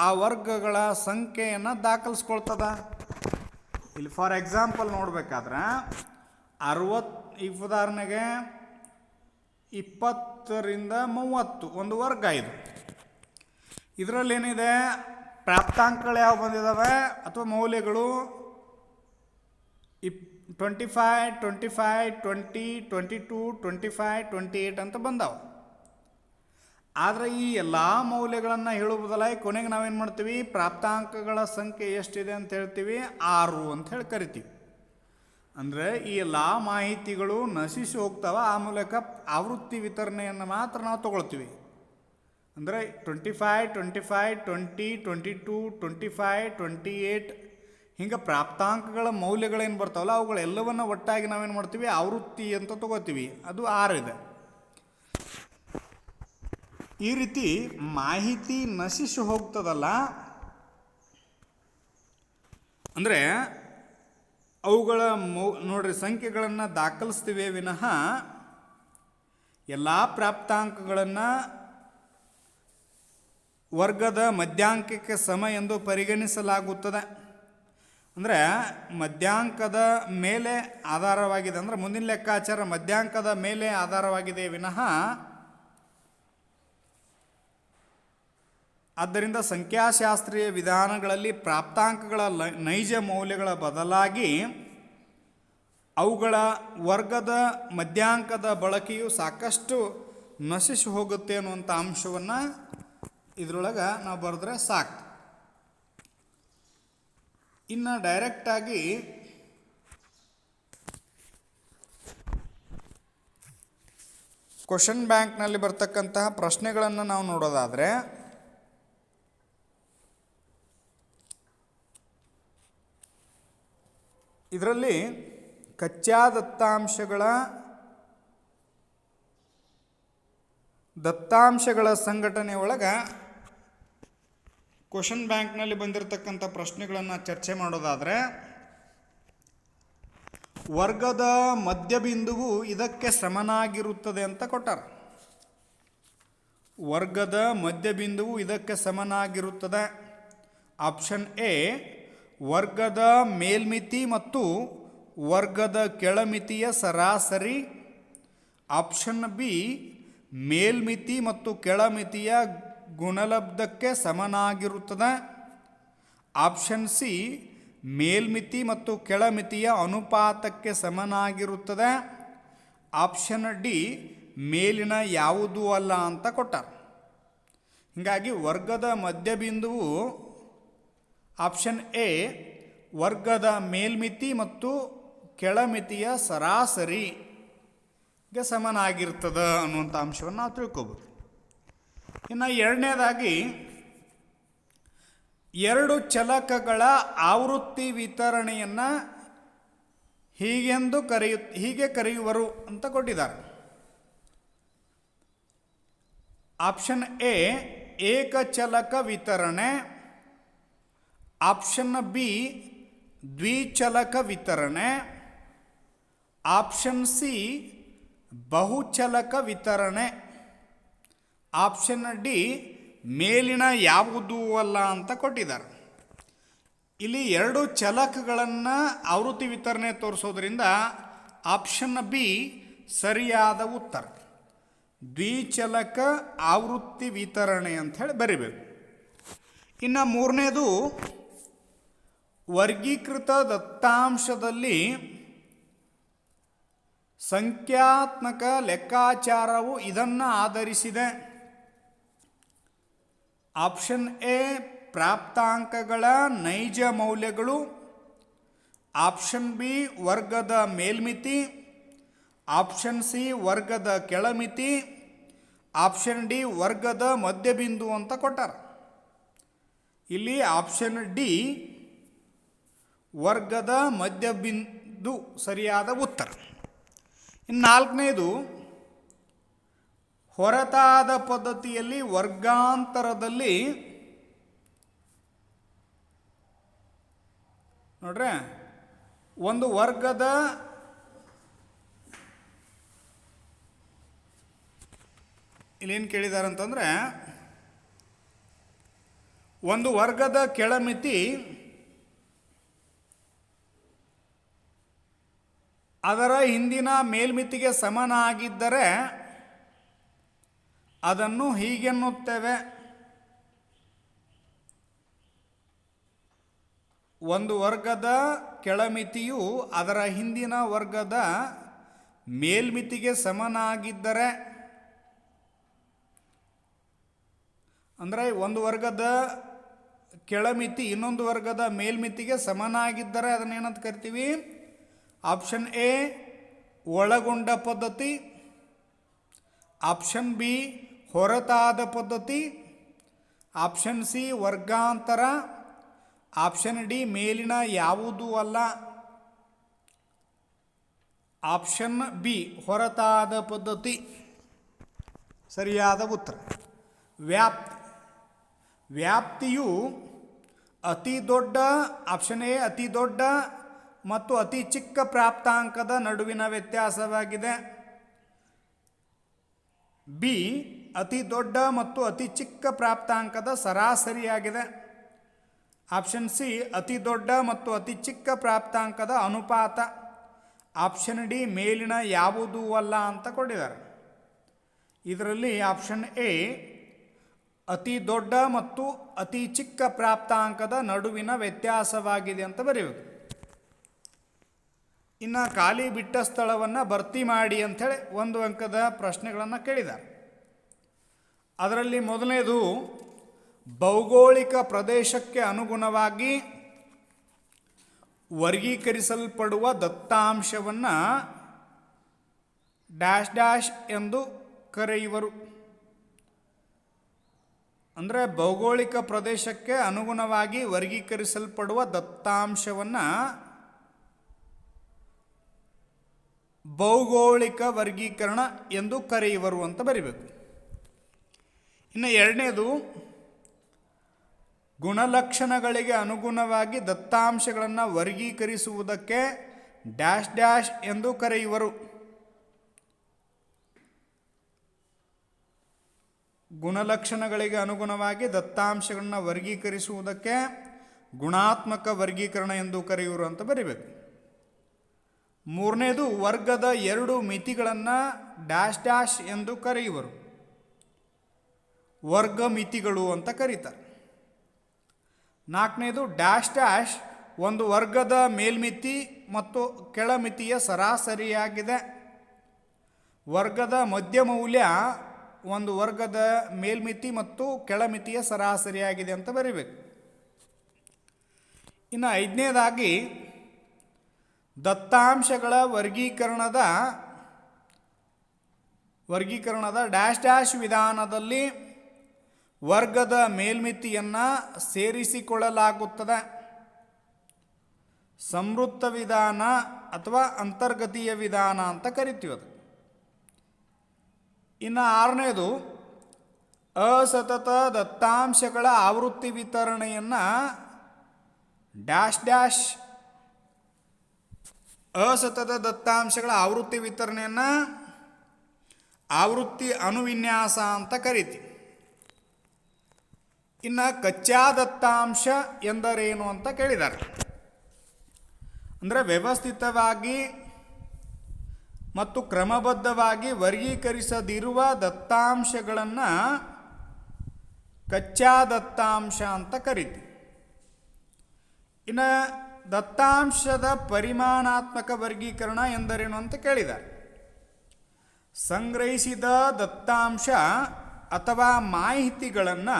ಆ ವರ್ಗಗಳ ಸಂಖ್ಯೆಯನ್ನು ದಾಖಲಿಸ್ಕೊಳ್ತದ. ಇಲ್ಲಿ ಫಾರ್ ಎಕ್ಸಾಂಪಲ್ ನೋಡಬೇಕಾದ್ರೆ 60, ಈಗ ಉದಾಹರಣೆಗೆ 20 ರಿಂದ 30 ಒಂದು ವರ್ಗ ಇದು. ಇದರಲ್ಲಿ ಏನಿದೆ? ಪ್ರಾಪ್ತಾಂಕಗಳು ಯಾವ ಬಂದಿದ್ದಾವೆ ಅಥವಾ ಮೌಲ್ಯಗಳು 25, 25, 20, 22, 25, 28 ಅಂತ ಬಂದಾವೆ. ಆದರೆ ಈ ಎಲ್ಲ ಮೌಲ್ಯಗಳನ್ನು ಹೇಳುವುದಲ್ಲ, ಕೊನೆಗೆ ನಾವೇನು ಮಾಡ್ತೀವಿ? ಪ್ರಾಪ್ತಾಂಕಗಳ ಸಂಖ್ಯೆ ಎಷ್ಟಿದೆ ಅಂತ ಹೇಳ್ತೀವಿ? 6 ಅಂತ ಹೇಳಿ ಕರಿತೀವಿ. ಅಂದರೆ ಈ ಎಲ್ಲ ಮಾಹಿತಿಗಳು ನಶಿಸಿ ಹೋಗ್ತಾವೆ. ಆ ಮೂಲಕ ಆವೃತ್ತಿ ವಿತರಣೆಯನ್ನು ಮಾತ್ರ ನಾವು ತಗೊಳ್ತೀವಿ. ಅಂದರೆ 25, 25, 20, 22, 25, 28 ಹಿಂಗೆ ಪ್ರಾಪ್ತಾಂಕಗಳ ಮೌಲ್ಯಗಳೇನು ಬರ್ತಾವಲ್ಲ ಅವುಗಳೆಲ್ಲವನ್ನು ಒಟ್ಟಾಗಿ ನಾವೇನು ಮಾಡ್ತೀವಿ? ಆವೃತ್ತಿ ಅಂತ ತಗೋತೀವಿ. ಅದು 6 ಇದೆ. ಈ ರೀತಿ ಮಾಹಿತಿ ನಶಿಸಿ ಹೋಗ್ತದಲ್ಲ, ಅಂದರೆ ಅವುಗಳ ನೋಡ್ರಿ ಸಂಖ್ಯೆಗಳನ್ನು ದಾಖಲಿಸ್ತೀವಿ ವಿನಃ ಎಲ್ಲ ಪ್ರಾಪ್ತಾಂಕಗಳನ್ನು ವರ್ಗದ ಮಧ್ಯಾಂಕಕ್ಕೆ ಸಮ ಎಂದು ಪರಿಗಣಿಸಲಾಗುತ್ತದೆ. ಅಂದರೆ ಮಧ್ಯಾಂಕದ ಮೇಲೆ ಆಧಾರವಾಗಿದೆ. ಅಂದರೆ ಮುಂದಿನ ಲೆಕ್ಕಾಚಾರ ಮಧ್ಯಾಂಕದ ಮೇಲೆ ಆಧಾರವಾಗಿದೆ ವಿನಃ ಆದ್ದರಿಂದ ಸಂಖ್ಯಾಶಾಸ್ತ್ರೀಯ ವಿಧಾನಗಳಲ್ಲಿ ಪ್ರಾಪ್ತಾಂಕಗಳ ನೈಜ ಮೌಲ್ಯಗಳ ಬದಲಾಗಿ ಅವುಗಳ ವರ್ಗದ ಮಧ್ಯಾಂಕದ ಬಳಕೆಯು ಸಾಕಷ್ಟು ನಶಿಸಿ ಹೋಗುತ್ತೆ ಅನ್ನುವಂಥ ಅಂಶವನ್ನು ಇದರೊಳಗೆ ನಾವು ಬರೆದ್ರೆ ಸಾಕು. ಇನ್ನು ಡೈರೆಕ್ಟಾಗಿ ಕ್ವಶನ್ ಬ್ಯಾಂಕ್ನಲ್ಲಿ ಬರ್ತಕ್ಕಂತಹ ಪ್ರಶ್ನೆಗಳನ್ನು ನಾವು ನೋಡೋದಾದರೆ ಇದರಲ್ಲಿ ಕಚ್ಚಾ ದತ್ತಾಂಶಗಳ ಸಂಘಟನೆ ಒಳಗೆ ಕ್ವಶನ್ ಬ್ಯಾಂಕ್ನಲ್ಲಿ ಬಂದಿರತಕ್ಕಂಥ ಪ್ರಶ್ನೆಗಳನ್ನು ಚರ್ಚೆ ಮಾಡೋದಾದರೆ ವರ್ಗದ ಮಧ್ಯಬಿಂದುವು ಇದಕ್ಕೆ ಸಮನಾಗಿರುತ್ತದೆ ಅಂತ ಕೊಟ್ಟಾರ. ವರ್ಗದ ಮಧ್ಯಬಿಂದುವು ಇದಕ್ಕೆ ಸಮನಾಗಿರುತ್ತದೆ. ಆಪ್ಷನ್ ಎ ವರ್ಗದ ಮೇಲ್ಮಿತಿ ಮತ್ತು ವರ್ಗದ ಕೆಳಮಿತಿಯ ಸರಾಸರಿ. ಆಪ್ಷನ್ ಬಿ ಮೇಲ್ಮಿತಿ ಮತ್ತು ಕೆಳಮಿತಿಯ ಗುಣಲಬ್ಧಕ್ಕೆ ಸಮನಾಗಿರುತ್ತದೆ. ಆಪ್ಷನ್ ಸಿ ಮೇಲ್ಮಿತಿ ಮತ್ತು ಕೆಳಮಿತಿಯ ಅನುಪಾತಕ್ಕೆ ಸಮನಾಗಿರುತ್ತದೆ. ಆಪ್ಷನ್ ಡಿ ಮೇಲಿನ ಯಾವುದೂ ಅಲ್ಲ ಅಂತ ಕೊಟ್ಟಾರ. ಹೀಗಾಗಿ ವರ್ಗದ ಮಧ್ಯಬಿಂದುವು ಆಪ್ಷನ್ ಎ ವರ್ಗದ ಮೇಲ್ಮಿತಿ ಮತ್ತು ಕೆಳಮಿತಿಯ ಸರಾಸರಿಗೆ ಸಮನಾಗಿರ್ತದೆ ಅನ್ನುವಂಥ ಅಂಶವನ್ನು ನಾವು ತಿಳ್ಕೊಬೋದು. ಇನ್ನು ಎರಡನೇದಾಗಿ ಎರಡು ಚಲಕಗಳ ಆವೃತ್ತಿ ವಿತರಣೆಯನ್ನು ಹೀಗೆ ಕರೆಯುವರು ಅಂತ ಕೊಟ್ಟಿದ್ದಾರೆ. ಆಪ್ಷನ್ ಎ ಏಕಚಲಕ ವಿತರಣೆ. ಆಪ್ಷನ್ ಬಿ ದ್ವಿಚಲಕ ವಿತರಣೆ. ಆಪ್ಷನ್ ಸಿ ಬಹುಚಲಕ ವಿತರಣೆ. ಆಪ್ಷನ್ ಡಿ ಮೇಲಿನ ಯಾವುದೂ ಅಲ್ಲ ಅಂತ ಕೊಟ್ಟಿದ್ದಾರೆ. ಇಲ್ಲಿ ಎರಡು ಚಲಕಗಳನ್ನು ಆವೃತ್ತಿ ವಿತರಣೆ ತೋರಿಸೋದ್ರಿಂದ ಆಪ್ಷನ್ ಬಿ ಸರಿಯಾದ ಉತ್ತರ. ದ್ವಿಚಲಕ ಆವೃತ್ತಿ ವಿತರಣೆ ಅಂಥೇಳಿ ಬರಿಬೇಕು. ಇನ್ನು ಮೂರನೇದು ವರ್ಗೀಕೃತ ದತ್ತಾಂಶದಲ್ಲಿ ಸಂಖ್ಯಾತ್ಮಕ ಲೆಕ್ಕಾಚಾರವು ಇದನ್ನು ಆಧರಿಸಿದೆ. ಆಪ್ಷನ್ ಎ ಪ್ರಾಪ್ತಾಂಕಗಳ ನೈಜ ಮೌಲ್ಯಗಳು. ಆಪ್ಷನ್ ಬಿ ವರ್ಗದ ಮೇಲ್ಮಿತಿ. ಆಪ್ಷನ್ ಸಿ ವರ್ಗದ ಕೆಳಮಿತಿ. ಆಪ್ಷನ್ ಡಿ ವರ್ಗದ ಮಧ್ಯಬಿಂದು ಅಂತ ಕೊಟ್ಟಾರ. ಇಲ್ಲಿ ಆಪ್ಷನ್ ಡಿ ವರ್ಗದ ಮಧ್ಯಬಿಂದು ಸರಿಯಾದ ಉತ್ತರ. ಇನ್ನು ನಾಲ್ಕನೇದು ಹೊರತಾದ ಪದ್ಧತಿಯಲ್ಲಿ ವರ್ಗಾಂತರದಲ್ಲಿ ನೋಡ್ರೆ ಒಂದು ವರ್ಗದ ಇಲ್ಲೇನು ಕೇಳಿದ್ದಾರೆ ಅಂತಂದರೆ ಒಂದು ವರ್ಗದ ಕೆಳಮಿತಿ ಅದರ ಹಿಂದಿನ ಮೇಲ್ಮಿತಿಗೆ ಸಮನಾಗಿದ್ದರೆ ಅದನ್ನು ಹೀಗೆನ್ನುತ್ತೇವೆ. ಒಂದು ವರ್ಗದ ಕೆಳಮಿತಿಯು ಅದರ ಹಿಂದಿನ ವರ್ಗದ ಮೇಲ್ಮಿತಿಗೆ ಸಮನಾಗಿದ್ದರೆ, ಅಂದರೆ ಒಂದು ವರ್ಗದ ಕೆಳಮಿತಿ ಇನ್ನೊಂದು ವರ್ಗದ ಮೇಲ್ಮಿತಿಗೆ ಸಮನಾಗಿದ್ದರೆ ಅದನ್ನೇನಂತ ಕರಿತೀವಿ? ಆಪ್ಷನ್ ಎ ಒಳಗೊಂಡ ಪದ್ಧತಿ. ಆಪ್ಷನ್ ಬಿ ಹೊರತಾದ ಪದ್ಧತಿ. ಆಪ್ಷನ್ ಸಿ ವರ್ಗಾಂತರ. ಆಪ್ಷನ್ ಡಿ ಮೇಲಿನ ಯಾವುದೂ ಅಲ್ಲ. ಆಪ್ಷನ್ ಬಿ ಹೊರತಾದ ಪದ್ಧತಿ ಸರಿಯಾದ ಉತ್ತರ. ವ್ಯಾಪ್ತಿಯು ಅತಿ ದೊಡ್ಡ, ಆಪ್ಷನ್ ಎ ಅತಿ ದೊಡ್ಡ ಮತ್ತು ಅತಿ ಚಿಕ್ಕ ಪ್ರಾಪ್ತಾಂಕದ ನಡುವಿನ ವ್ಯತ್ಯಾಸವಾಗಿದೆ. ಬಿ ಅತಿ ದೊಡ್ಡ ಮತ್ತು ಅತಿ ಚಿಕ್ಕ ಪ್ರಾಪ್ತಾಂಕದ ಸರಾಸರಿಯಾಗಿದೆ. ಆಪ್ಷನ್ ಸಿ ಅತಿ ದೊಡ್ಡ ಮತ್ತು ಅತಿ ಚಿಕ್ಕ ಪ್ರಾಪ್ತಾಂಕದ ಅನುಪಾತ. ಆಪ್ಷನ್ ಡಿ ಮೇಲಿನ ಯಾವುದೂ ಅಲ್ಲ ಅಂತ ಕೊಟ್ಟಿದ್ದಾರೆ. ಇದರಲ್ಲಿ ಆಪ್ಷನ್ ಎ ಅತಿ ದೊಡ್ಡ ಮತ್ತು ಅತಿ ಚಿಕ್ಕ ಪ್ರಾಪ್ತಾಂಕದ ನಡುವಿನ ವ್ಯತ್ಯಾಸವಾಗಿದೆ ಅಂತ ಬರೆಯಬೇಕು. ಇನ್ನು ಖಾಲಿ ಬಿಟ್ಟ ಸ್ಥಳವನ್ನು ಭರ್ತಿ ಮಾಡಿ ಅಂಥೇಳಿ ಒಂದು ಅಂಕದ ಪ್ರಶ್ನೆಗಳನ್ನು ಕೇಳಿದ್ದಾರೆ. ಅದರಲ್ಲಿ ಮೊದಲನೇದು ಭೌಗೋಳಿಕ ಪ್ರದೇಶಕ್ಕೆ ಅನುಗುಣವಾಗಿ ವರ್ಗೀಕರಿಸಲ್ಪಡುವ ದತ್ತಾಂಶವನ್ನು ಡ್ಯಾಶ್ ಡ್ಯಾಶ್ ಎಂದು ಕರೆಯುವರು. ಅಂದರೆ ಭೌಗೋಳಿಕ ಪ್ರದೇಶಕ್ಕೆ ಅನುಗುಣವಾಗಿ ವರ್ಗೀಕರಿಸಲ್ಪಡುವ ದತ್ತಾಂಶವನ್ನು ಭೌಗೋಳಿಕ ವರ್ಗೀಕರಣ ಎಂದು ಕರೆಯುವರು ಅಂತ ಬರಿಬೇಕು. ಇನ್ನು ಎರಡನೇದು, ಗುಣಲಕ್ಷಣಗಳಿಗೆ ಅನುಗುಣವಾಗಿ ದತ್ತಾಂಶಗಳನ್ನು ವರ್ಗೀಕರಿಸುವುದಕ್ಕೆ ಡ್ಯಾಶ್ ಡ್ಯಾಶ್ ಎಂದು ಕರೆಯುವರು. ಗುಣಲಕ್ಷಣಗಳಿಗೆ ಅನುಗುಣವಾಗಿ ದತ್ತಾಂಶಗಳನ್ನು ವರ್ಗೀಕರಿಸುವುದಕ್ಕೆ ಗುಣಾತ್ಮಕ ವರ್ಗೀಕರಣ ಎಂದು ಕರೆಯುವರು ಅಂತ ಬರಿಬೇಕು. ಮೂರನೇದು, ವರ್ಗದ ಎರಡು ಮಿತಿಗಳನ್ನು ಡ್ಯಾಶ್ ಡ್ಯಾಶ್ ಎಂದು ಕರೆಯುವರು. ವರ್ಗ ಮಿತಿಗಳು ಅಂತ ಕರೀತಾರೆ. ನಾಲ್ಕನೇದು, ಡ್ಯಾಶ್ ಡ್ಯಾಶ್ ಒಂದು ವರ್ಗದ ಮೇಲ್ಮಿತಿ ಮತ್ತು ಕೆಳಮಿತಿಯ ಸರಾಸರಿಯಾಗಿದೆ. ವರ್ಗದ ಮಧ್ಯ ಒಂದು ವರ್ಗದ ಮೇಲ್ಮಿತಿ ಮತ್ತು ಕೆಳಮಿತಿಯ ಸರಾಸರಿಯಾಗಿದೆ ಅಂತ ಬರೀಬೇಕು. ಇನ್ನು ಐದನೇದಾಗಿ, ದತ್ತಾಂಶಗಳ ವರ್ಗೀಕರಣದ ಡ್ಯಾಶ್ ಡ್ಯಾಶ್ ವಿಧಾನದಲ್ಲಿ ವರ್ಗದ ಮೇಲ್ಮಿತಿಯನ್ನು ಸೇರಿಸಿಕೊಳ್ಳಲಾಗುತ್ತದೆ. ಸಂವೃತ್ತ ವಿಧಾನ ಅಥವಾ ಅಂತರ್ಗತೀಯ ವಿಧಾನ ಅಂತ ಕರಿತೀವಿ ಅದು. ಇನ್ನು ಆರನೇದು, ಅಸತತ ದತ್ತಾಂಶಗಳ ಆವೃತ್ತಿ ವಿತರಣೆಯನ್ನು ಡ್ಯಾಶ್ ಡ್ಯಾಶ್ ಅಸತತ ದತ್ತಾಂಶಗಳ ಆವೃತ್ತಿ ವಿತರಣೆಯನ್ನು ಆವೃತ್ತಿ ಅನುವಿನ್ಯಾಸ ಅಂತ ಕರಿತೀವಿ. ಇನ್ನು ಕಚ್ಚಾ ದತ್ತಾಂಶ ಎಂದರೇನು ಅಂತ ಕೇಳಿದ್ದಾರೆ. ಅಂದರೆ ವ್ಯವಸ್ಥಿತವಾಗಿ ಮತ್ತು ಕ್ರಮಬದ್ಧವಾಗಿ ವರ್ಗೀಕರಿಸದಿರುವ ದತ್ತಾಂಶಗಳನ್ನು ಕಚ್ಚಾ ದತ್ತಾಂಶ ಅಂತ ಕರಿತೀವಿ. ಇನ್ನು ದತ್ತಾಂಶದ ಪರಿಮಾಣಾತ್ಮಕ ವರ್ಗೀಕರಣ ಎಂದರೇನು ಅಂತ ಕೇಳಿದ್ದಾರೆ. ಸಂಗ್ರಹಿಸಿದ ದತ್ತಾಂಶ ಅಥವಾ ಮಾಹಿತಿಗಳನ್ನು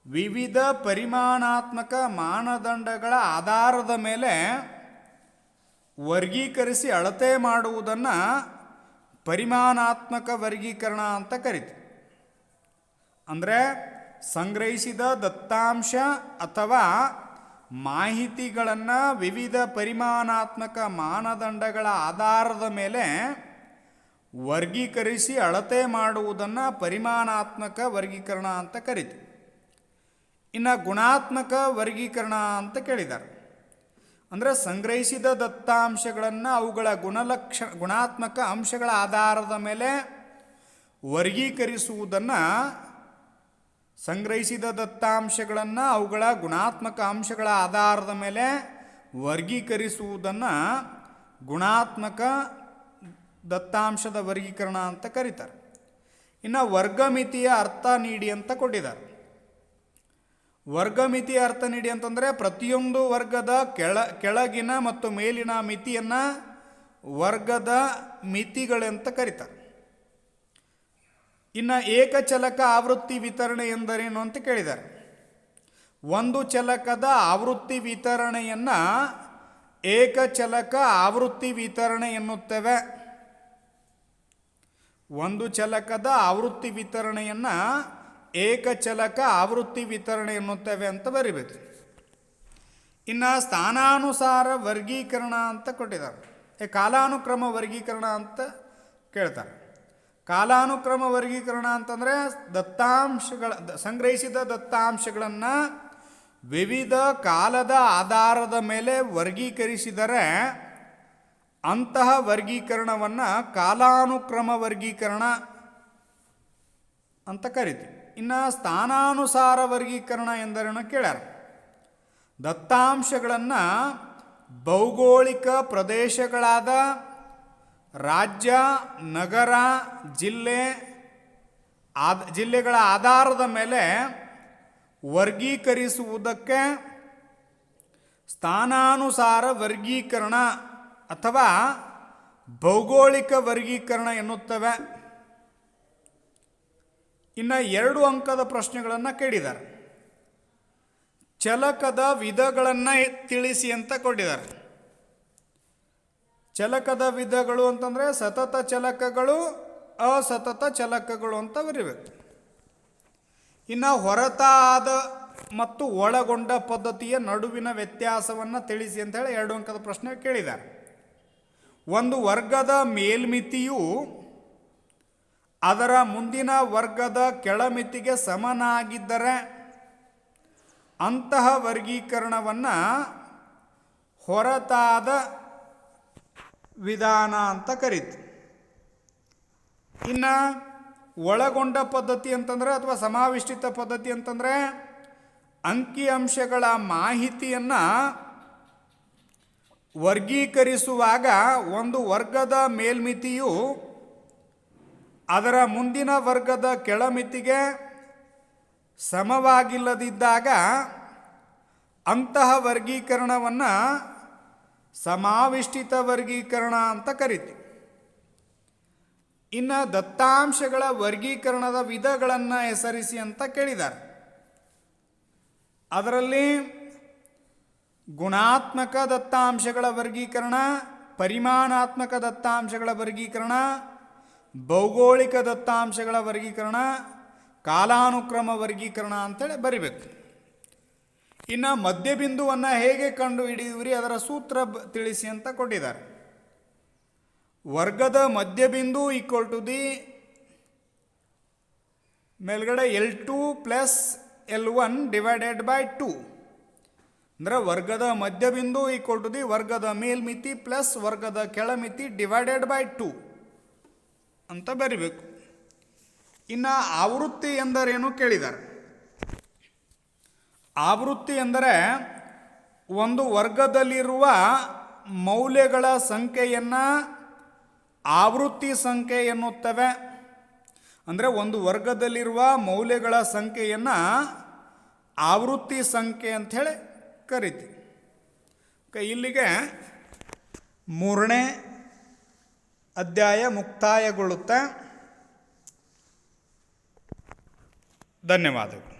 ವಿವಿಧ ಪರಿಮಾಣಾತ್ಮಕ ಮಾನದಂಡಗಳ ಆಧಾರದ ಮೇಲೆ ವರ್ಗೀಕರಿಸಿ ಅಳತೆ ಮಾಡುವುದನ್ನು ಪರಿಮಾಣಾತ್ಮಕ ವರ್ಗೀಕರಣ ಅಂತ ಕರಿತೀವಿ. ಅಂದರೆ ಸಂಗ್ರಹಿಸಿದ ದತ್ತಾಂಶ ಅಥವಾ ಮಾಹಿತಿಗಳನ್ನು ವಿವಿಧ ಪರಿಮಾಣಾತ್ಮಕ ಮಾನದಂಡಗಳ ಆಧಾರದ ಮೇಲೆ ವರ್ಗೀಕರಿಸಿ ಅಳತೆ ಮಾಡುವುದನ್ನು ಪರಿಮಾಣಾತ್ಮಕ ವರ್ಗೀಕರಣ ಅಂತ ಕರಿತೀವಿ. ಇನ್ನು ಗುಣಾತ್ಮಕ ವರ್ಗೀಕರಣ ಅಂತ ಕೇಳಿದ್ದಾರೆ. ಅಂದರೆ ಸಂಗ್ರಹಿಸಿದ ದತ್ತಾಂಶಗಳನ್ನು ಅವುಗಳ ಗುಣಾತ್ಮಕ ಅಂಶಗಳ ಆಧಾರದ ಮೇಲೆ ವರ್ಗೀಕರಿಸುವುದನ್ನು ಸಂಗ್ರಹಿಸಿದ ದತ್ತಾಂಶಗಳನ್ನು ಅವುಗಳ ಗುಣಾತ್ಮಕ ಅಂಶಗಳ ಆಧಾರದ ಮೇಲೆ ವರ್ಗೀಕರಿಸುವುದನ್ನು ಗುಣಾತ್ಮಕ ದತ್ತಾಂಶದ ವರ್ಗೀಕರಣ ಅಂತ ಕರೀತಾರೆ. ಇನ್ನು ವರ್ಗಮಿತಿಯ ಅರ್ಥ ನೀಡಿ ಅಂತ ಕೊಟ್ಟಿದ್ದಾರೆ. ವರ್ಗಮಿತಿಯ ಅರ್ಥ ನೀಡಿ ಅಂತಂದರೆ ಪ್ರತಿಯೊಂದು ವರ್ಗದ ಕೆಳಗಿನ ಮತ್ತು ಮೇಲಿನ ಮಿತಿಯನ್ನು ವರ್ಗದ ಮಿತಿಗಳೆಂತ ಕರೀತಾರೆ. ಇನ್ನು ಏಕಚಲಕ ಆವೃತ್ತಿ ವಿತರಣೆ ಎಂದರೇನು ಅಂತ ಕೇಳಿದ್ದಾರೆ. ಒಂದು ಚಲಕದ ಆವೃತ್ತಿ ವಿತರಣೆಯನ್ನು ಏಕಚಲಕ ಆವೃತ್ತಿ ವಿತರಣೆ ಎನ್ನುತ್ತೇವೆ. ಒಂದು ಚಲಕದ ಆವೃತ್ತಿ ವಿತರಣೆಯನ್ನು ಏಕಚಲಕ ಆವೃತ್ತಿ ವಿತರಣೆ ಎನ್ನುತ್ತೇವೆ ಅಂತ ಬರಿಬೇಕು. ಇನ್ನು ಸ್ಥಾನಾನುಸಾರ ವರ್ಗೀಕರಣ ಅಂತ ಕೊಟ್ಟಿದ್ದಾರೆ. ಕಾಲಾನುಕ್ರಮ ವರ್ಗೀಕರಣ ಅಂತ ಕೇಳ್ತಾರೆ. ಕಾಲಾನುಕ್ರಮ ವರ್ಗೀಕರಣ ಅಂತಂದರೆ ಸಂಗ್ರಹಿಸಿದ ದತ್ತಾಂಶಗಳನ್ನು ವಿವಿಧ ಕಾಲದ ಆಧಾರದ ಮೇಲೆ ವರ್ಗೀಕರಿಸಿದರೆ ಅಂತಹ ವರ್ಗೀಕರಣವನ್ನು ಕಾಲಾನುಕ್ರಮ ವರ್ಗೀಕರಣ ಅಂತ ಕರಿತೀವಿ. ಇನ್ನು ಸ್ಥಾನಾನುಸಾರ ವರ್ಗೀಕರಣ ಎಂದರೇನು ಕೇಳ್ಯಾರ. ದತ್ತಾಂಶಗಳನ್ನು ಭೌಗೋಳಿಕ ಪ್ರದೇಶಗಳಾದ ರಾಜ್ಯ, ನಗರ, ಜಿಲ್ಲೆಗಳ ಆಧಾರದ ಮೇಲೆ ವರ್ಗೀಕರಿಸುವುದಕ್ಕೆ ಸ್ಥಾನಾನುಸಾರ ವರ್ಗೀಕರಣ ಅಥವಾ ಭೌಗೋಳಿಕ ವರ್ಗೀಕರಣ ಎನ್ನುತ್ತವೆ. ಇನ್ನು 2 ಅಂಕದ ಪ್ರಶ್ನೆಗಳನ್ನು ಕೇಳಿದ್ದಾರೆ. ಚಲಕದ ವಿಧಗಳನ್ನು ತಿಳಿಸಿ ಅಂತ ಕೊಟ್ಟಿದ್ದಾರೆ. ಚಲಕದ ವಿಧಗಳು ಅಂತಂದರೆ ಸತತ ಚಲಕಗಳು ಅಸತತ ಚಲಕಗಳು ಅಂತ ಬರೀಬೇಕು. ಇನ್ನು ಹೊರತಾದ ಮತ್ತು ಒಳಗೊಂಡ ಪದ್ಧತಿಯ ನಡುವಿನ ವ್ಯತ್ಯಾಸವನ್ನು ತಿಳಿಸಿ ಅಂತ ಹೇಳಿ 2 ಅಂಕದ ಪ್ರಶ್ನೆ ಕೇಳಿದ್ದಾರೆ. ಒಂದು ವರ್ಗದ ಮೇಲ್ಮಿತಿಯು ಅದರ ಮುಂದಿನ ವರ್ಗದ ಕೆಳಮಿತಿಗೆ ಸಮನಾಗಿದ್ದರೆ ಅಂತಹ ವರ್ಗೀಕರಣವನ್ನು ಹೊರತಾದ ವಿಧಾನ ಅಂತ ಕರೀತೀವಿ. ಇನ್ನು ಒಳಗೊಂಡ ಪದ್ಧತಿ ಅಂತಂದರೆ ಅಥವಾ ಸಮಾವಿಷ್ಟಿತ ಪದ್ಧತಿ ಅಂತಂದರೆ ಅಂಕಿಅಂಶಗಳ ಮಾಹಿತಿಯನ್ನು ವರ್ಗೀಕರಿಸುವಾಗ ಒಂದು ವರ್ಗದ ಮೇಲ್ಮಿತಿಯು ಅದರ ಮುಂದಿನ ವರ್ಗದ ಕೆಳಮಿತಿಗೆ ಸಮವಾಗಿಲ್ಲದಿದ್ದಾಗ ಅಂತಹ ವರ್ಗೀಕರಣವನ್ನು ಸಮಾವಿಷ್ಟಿತ ವರ್ಗೀಕರಣ ಅಂತ ಕರಿತೀವಿ. ಇನ್ನು ದತ್ತಾಂಶಗಳ ವರ್ಗೀಕರಣದ ವಿಧಗಳನ್ನು ಹೆಸರಿಸಿ ಅಂತ ಕೇಳಿದ್ದಾರೆ. ಅದರಲ್ಲಿ ಗುಣಾತ್ಮಕ ದತ್ತಾಂಶಗಳ ವರ್ಗೀಕರಣ, ಪರಿಮಾಣಾತ್ಮಕ ದತ್ತಾಂಶಗಳ ವರ್ಗೀಕರಣ, ಭೌಗೋಳಿಕ ದತ್ತಾಂಶಗಳ ವರ್ಗೀಕರಣ, ಕಾಲಾನುಕ್ರಮ ವರ್ಗೀಕರಣ ಅಂತೇಳಿ ಬರಿಬೇಕು. ಇನ್ನು ಮಧ್ಯಬಿಂದುವನ್ನು ಹೇಗೆ ಕಂಡು ಹಿಡಿಯುವಿರಿ ಅದರ ಸೂತ್ರ ತಿಳಿಸಿ ಅಂತ ಕೊಟ್ಟಿದ್ದಾರೆ. ವರ್ಗದ ಮಧ್ಯಬಿಂದು ಈಕ್ವಲ್ ಟು ದಿ ಮೇಲ್ಗಡೆ L2 + L1 ಡಿವೈಡೆಡ್ ಬೈ 2 ಅಂದರೆ ವರ್ಗದ ಮಧ್ಯಬಿಂದು ಈಕ್ವಲ್ ಟು ದಿ ವರ್ಗದ ಮೇಲ್ಮಿತಿ ಪ್ಲಸ್ ವರ್ಗದ ಕೆಳಮಿತಿ ಡಿವೈಡೆಡ್ ಬೈ 2 ಅಂತ ಬರಿಬೇಕು. ಇನ್ನು ಆವೃತ್ತಿ ಎಂದರೇನು ಕೇಳಿದ್ದಾರೆ. ಆವೃತ್ತಿ ಎಂದರೆ ಒಂದು ವರ್ಗದಲ್ಲಿರುವ ಮೌಲ್ಯಗಳ ಸಂಖ್ಯೆಯನ್ನು ಆವೃತ್ತಿ ಸಂಖ್ಯೆ ಎನ್ನುತ್ತವೆ. ಅಂದರೆ ಒಂದು ವರ್ಗದಲ್ಲಿರುವ ಮೌಲ್ಯಗಳ ಸಂಖ್ಯೆಯನ್ನು ಆವೃತ್ತಿ ಸಂಖ್ಯೆ ಅಂಥೇಳಿ ಕರಿತೀವಿ. ಇಲ್ಲಿಗೆ 3ನೇ ಅಧ್ಯಾಯ ಮುಕ್ತಾಯಗೊಳ್ಳುತ್ತೆ. ಧನ್ಯವಾದಗಳು.